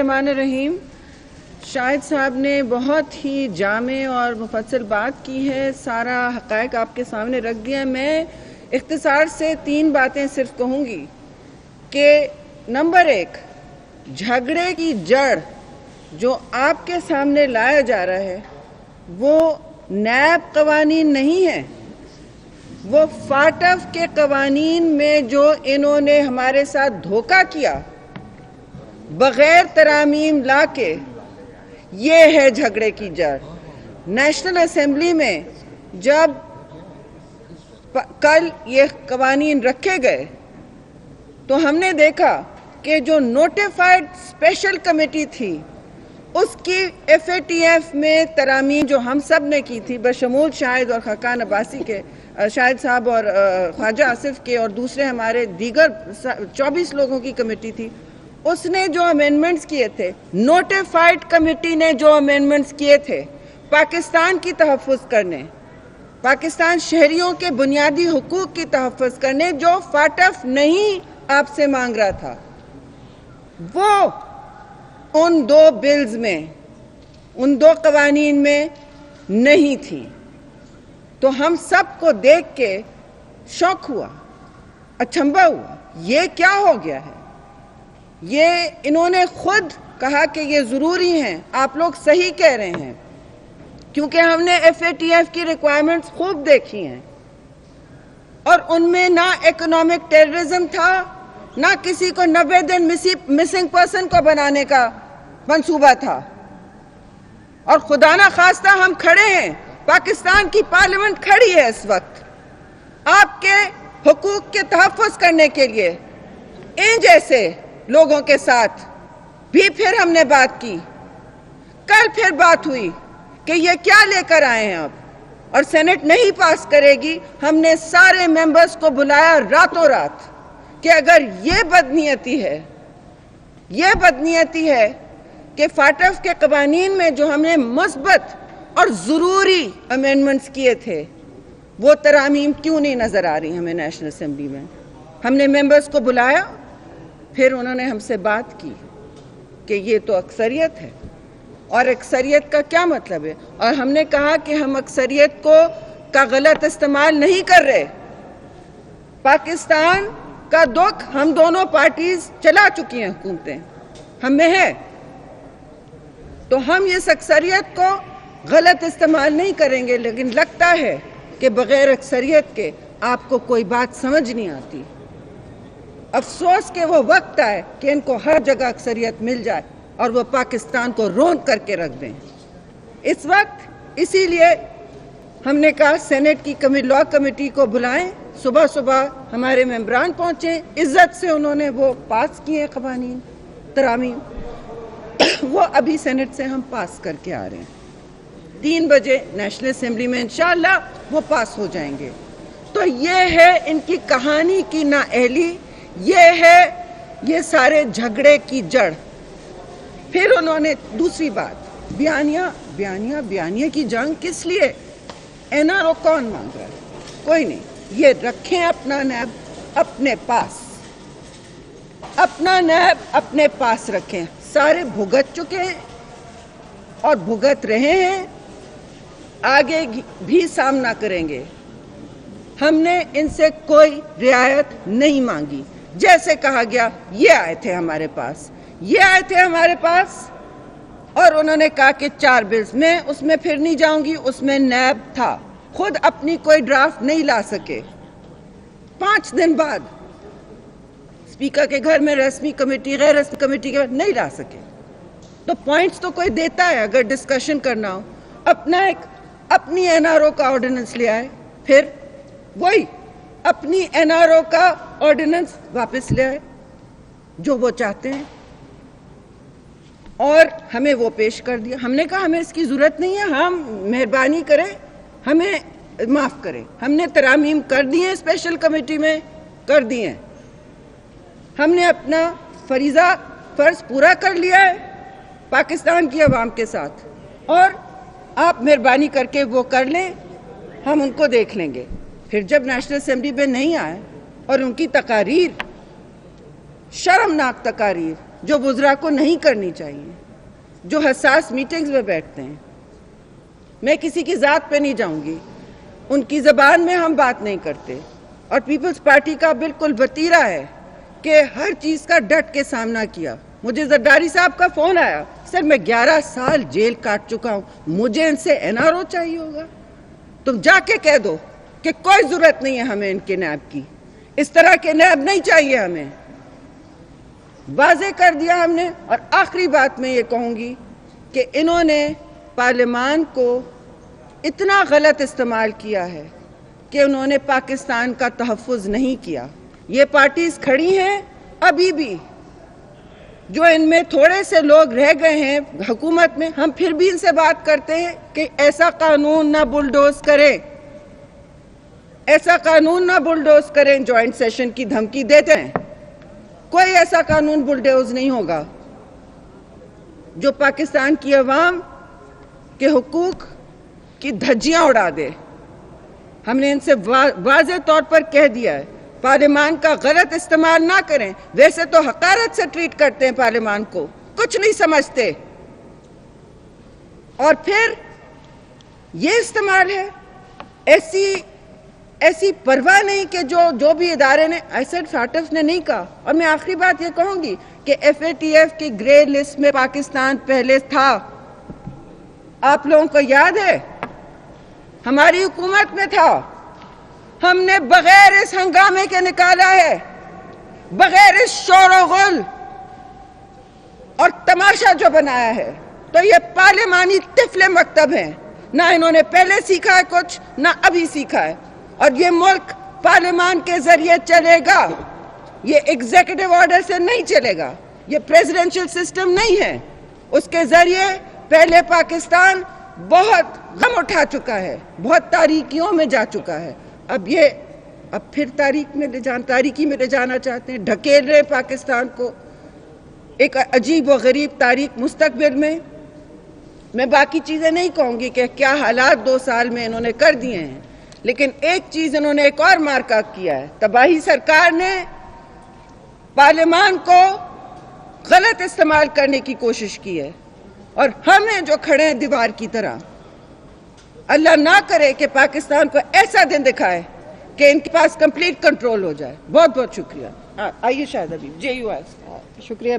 रहमान रहीम। शाहिद साहब ने बहुत ही जामे और मुफस्सल बात की है, सारा हक़ाइक़ आपके सामने रख दिया। मैं इख्तिसार से 3 बातें सिर्फ कहूँगी कि नंबर 1, झगड़े की जड़ जो आपके सामने लाया जा रहा है वो नैब कवानीन नहीं है, वो फाटफ के कवानीन में जो इन्होंने हमारे साथ धोखा किया बग़ैर तरामीम ला के, ये है झगड़े की जड़। नेशनल असेंबली में जब कल ये कवानीन रखे गए तो हमने देखा कि जो नोटिफाइड स्पेशल कमेटी थी उसकी FATF में तरामीम जो हम सब ने की थी बशमूल शाहिद और खाकान अब्बासी के, शाहिद साहब और ख्वाजा आसिफ के और दूसरे हमारे दीगर 24 लोगों की कमेटी थी, उसने जो अमेंडमेंट्स किए थे, नोटिफाइड कमेटी ने जो अमेंडमेंट्स किए थे पाकिस्तान की तहफ़्फ़ुज़ करने, पाकिस्तान शहरियों के बुनियादी हुकूक की तहफ़्फ़ुज़ करने, जो फाटफ नहीं आपसे मांग रहा था, वो उन 2 बिल्स में, उन 2 कवानीन में नहीं थी। तो हम सबको देख के शौक हुआ, अचंभा हुआ, ये क्या हो गया है। ये इन्होंने खुद कहा कि ये ज़रूरी हैं। आप लोग सही कह रहे हैं, क्योंकि हमने FATF की रिक्वायरमेंट्स खूब देखी हैं और उनमें ना इकोनॉमिक टेररिज्म था, ना किसी को 90 दिन मिसिंग पर्सन को बनाने का मंसूबा था। और खुदा ना खास्ता हम खड़े हैं, पाकिस्तान की पार्लियामेंट खड़ी है इस वक्त आपके हुकूक के तहफ़्फ़ुज़ करने के लिए। इन जैसे लोगों के साथ भी फिर हमने बात की, कल फिर बात हुई कि ये क्या लेकर आए हैं अब, और सेनेट नहीं पास करेगी। हमने सारे मेंबर्स को बुलाया रातों रात कि अगर ये बदनीयती है कि फाटफ के कवानीन में जो हमने मुस्बत और ज़रूरी अमेंडमेंट्स किए थे वो तरामीम क्यों नहीं नज़र आ रही हमें नेशनल असेंबली में। हमने मेंबर्स को बुलाया, फिर उन्होंने हमसे बात की कि ये तो अक्सरियत है, और अक्सरियत का क्या मतलब है। और हमने कहा कि हम अक्सरियत का गलत इस्तेमाल नहीं कर रहे। पाकिस्तान का दुख हम दोनों पार्टीज चला चुकी हैं, हुकूमतें हम में है, तो हम इस अक्सरियत को गलत इस्तेमाल नहीं करेंगे। लेकिन लगता है कि बग़ैर अक्सरियत के आपको कोई बात समझ नहीं आती। अफसोस के वो वक्त आए कि इनको हर जगह अक्सरियत मिल जाए और वो पाकिस्तान को रौंद करके रख दें इस वक्त। इसीलिए हमने कहा सेनेट की लॉ कमेटी को बुलाएं। सुबह सुबह हमारे मेंबरान पहुंचे, इज्जत से उन्होंने वो पास किए कवानीन, तरामीम वो अभी सेनेट से हम पास करके आ रहे हैं। 3 बजे नेशनल असेंबली में इंशाअल्लाह वो पास हो जाएंगे। तो ये है इनकी कहानी की नाअहली, ये है ये सारे झगड़े की जड़। फिर उन्होंने दूसरी बात, बयानिया की जंग किस लिए, NRO कौन मांग रहा है, कोई नहीं। ये रखें अपना नैब अपने पास, अपना नैब अपने पास रखें। सारे भुगत चुके हैं और भुगत रहे हैं, आगे भी सामना करेंगे। हमने इनसे कोई रियायत नहीं मांगी। जैसे कहा गया ये आए थे हमारे पास और उन्होंने कहा कि 4 बिल्स, मैं उसमें फिर नहीं जाऊंगी, उसमें नैब था, खुद अपनी कोई ड्राफ्ट नहीं ला सके। 5 दिन बाद स्पीकर के घर में रस्मी कमेटी, गैर रस्मी कमेटी के बाद नहीं ला सके। तो पॉइंट्स तो कोई देता है अगर डिस्कशन करना हो। अपनी NRO का ऑर्डिनेंस ले आए, फिर वही अपनी NRO का ऑर्डिनेंस वापस ले आए जो वो चाहते हैं, और हमें वो पेश कर दिया। हमने कहा हमें इसकी ज़रूरत नहीं है, हम मेहरबानी करें हमें माफ़ करें। हमने तरामीम कर दी हैं, स्पेशल कमेटी में कर दी हैं, हमने अपना फ़र्ज़ पूरा कर लिया है पाकिस्तान की आवाम के साथ, और आप मेहरबानी करके वो कर लें, हम उनको देख लेंगे। फिर जब नेशनल असेंबली में नहीं आए और उनकी तकारीर, शर्मनाक तकारीर, جو وزراء کو نہیں کرنی چاہیے، جو حساس میٹنگز میں بیٹھتے ہیں. میں کسی کی ذات پہ نہیں جاؤں گی، ان کی زبان میں ہم بات نہیں کرتے، اور پیپلز پارٹی کا بالکل وتیرہ ہے کہ ہر چیز کا ڈٹ کے سامنا کیا. مجھے زرداری صاحب کا فون آیا، سر میں 11 سال جیل کاٹ چکا ہوں، مجھے ان سے NRO چاہیے ہوگا. تم جا کے کہہ دو کہ کوئی ضرورت نہیں ہے ہمیں ان کے نیب کی، اس طرح کے نیب نہیں چاہیے ہمیں. واضح کر دیا ہم نے. اور آخری بات میں یہ کہوں گی کہ انہوں نے پارلیمان کو اتنا غلط استعمال کیا ہے کہ انہوں نے پاکستان کا تحفظ نہیں کیا. یہ پارٹیز کھڑی ہیں ابھی بھی، جو ان میں تھوڑے سے لوگ رہ گئے ہیں حکومت میں، ہم پھر بھی ان سے بات کرتے ہیں کہ ایسا قانون نہ بلڈوز کریں، ایسا قانون نہ بلڈوز کریں. جوائنٹ سیشن کی دھمکی دیتے ہیں، کوئی ایسا قانون بلڈوز نہیں ہوگا جو پاکستان کی عوام کے حقوق کی دھجیاں اڑا دے. ہم نے ان سے واضح طور پر کہہ دیا ہے پارلیمان کا غلط استعمال نہ کریں. ویسے تو حقارت سے ٹریٹ کرتے ہیں پارلیمان کو، کچھ نہیں سمجھتے، اور پھر یہ استعمال ہے. ایسی پرواہ نہیں کہ جو بھی ادارے نے ایسے فاٹف نے نہیں کہا. اور میں آخری بات یہ کہوں گی کہ FATF کی گرے لسٹ میں پاکستان پہلے تھا. آپ لوگوں کو یاد ہے؟ ہماری حکومت میں تھا. ہم نے بغیر اس ہنگامے کے نکالا ہے، بغیر اس شور و غل اور تماشا جو بنایا ہے. تو یہ پارلیمانی طفل مکتب ہیں، نہ انہوں نے پہلے سیکھا ہے کچھ، نہ ابھی سیکھا ہے. اور یہ ملک پارلیمان کے ذریعے چلے گا، یہ ایگزیکٹو آرڈر سے نہیں چلے گا. یہ پریزیڈنشل سسٹم نہیں ہے. اس کے ذریعے پہلے پاکستان بہت غم اٹھا چکا ہے، بہت تاریکیوں میں جا چکا ہے. اب پھر تاریکی میں لے جانا چاہتے ہیں، ڈھکیل رہے پاکستان کو ایک عجیب و غریب تاریک مستقبل میں. میں باقی چیزیں نہیں کہوں گی کہ کیا حالات 2 سال میں انہوں نے کر دیے ہیں، لیکن ایک چیز انہوں نے ایک اور مارکا کیا ہے. تباہی سرکار نے پارلیمان کو غلط استعمال کرنے کی کوشش کی ہے، اور ہم ہیں جو کھڑے ہیں دیوار کی طرح. اللہ نہ کرے کہ پاکستان کو ایسا دن دکھائے کہ ان کے پاس کمپلیٹ کنٹرول ہو جائے. بہت بہت شکریہ. آئیے شاہد ابھی JUS. شکریہ.